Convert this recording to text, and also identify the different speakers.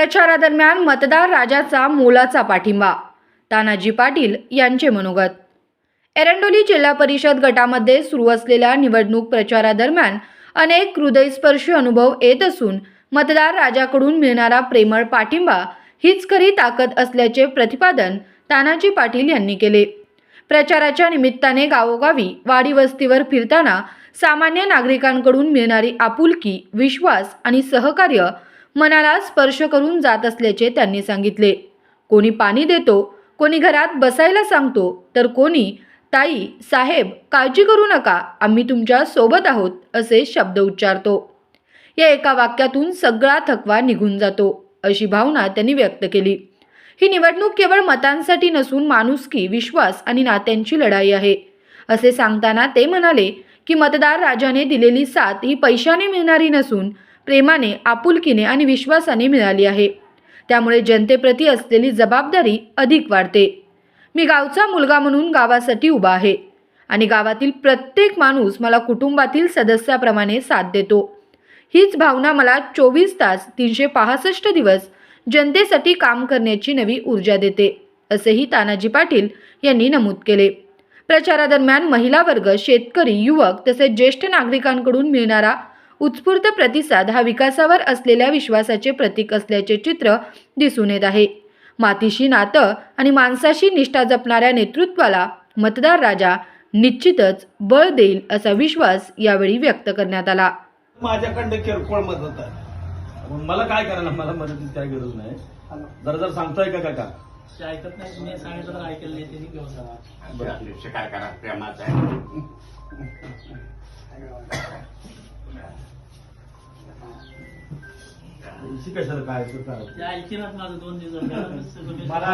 Speaker 1: प्रचारादरम्यान मतदार राजाचा मोलाचा पाठिंबा, तानाजी पाटील यांचे मनोगत। एरंडोली जिल्हा परिषद गटामध्ये सुरू असलेल्या निवडणूक प्रचारादरम्यान अनेक हृदयस्पर्शी अनुभव येत असून मतदार राजाकडून मिळणारा प्रेमळ पाठिंबा हीच खरी ताकद असल्याचे प्रतिपादन तानाजी पाटील यांनी केले। प्रचाराच्या निमित्ताने गावोगावी वाडी वस्तीवर फिरताना सामान्य नागरिकांकडून मिळणारी आपुलकी, विश्वास आणि सहकार्य मनाला स्पर्श करून जात असल्याचे त्यांनी सांगितले। कोणी पाणी देतो, कोणी घरात बसायला सांगतो, तर कोणी ताई, साहेब, काळजी करू नका, आम्ही तुमच्या सोबत आहोत असे शब्द उच्चारतो। या एका वाक्यातून सगळा थकवा निघून जातो अशी भावना त्यांनी व्यक्त केली। ही निवडणूक केवळ मतांसाठी नसून माणुसकी, विश्वास आणि नात्यांची लढाई आहे असे सांगताना ते म्हणाले की मतदार राजाने दिलेली साथ ही पैशाने मिळणारी नसून प्रेमाने, आपुलकीने आणि विश्वासाने मिळाली आहे। त्यामुळे जनतेप्रती असलेली जबाबदारी अधिक वाढते। मी गावचा मुलगा म्हणून गावासाठी उभा आहे आणि गावातील प्रत्येक माणूस मला कुटुंबातील सदस्याप्रमाणे साथ देतो। हीच भावना मला 24 तास 365 दिवस जनतेसाठी काम करण्याची नवी ऊर्जा देते असेही तानाजी पाटील यांनी नमूद केले। प्रचारादरम्यान महिला वर्ग, शेतकरी, युवक तसेच ज्येष्ठ नागरिकांकडून मिळणारा उत्स्फूर्त प्रतिसाद हा विकासावर असलेल्या विश्वासाचे प्रतीक असल्याचे चित्र दिसून येत आहे। मातीशी नातं आणि माणसाशी निष्ठा जपणाऱ्या नेतृत्वाला मतदार राजा निश्चितच बळ देईल असा विश्वास यावेळी व्यक्त करण्यात आला।
Speaker 2: माझ्याकडे किरकोळ मदत आहे,
Speaker 3: मला काय करायला, मला मदतीची काही गरज नाही। जर सांगताय का काका?
Speaker 4: ते ऐकत नाही, तुम्ही सांगितलं तर ऐकलं नाही, त्यांनी घेऊन जावा।
Speaker 2: बरं, काय करा, प्रेमाचं आहे।
Speaker 3: कशाला काय
Speaker 4: ते ऐकणार माझं 2 दिवस
Speaker 3: मला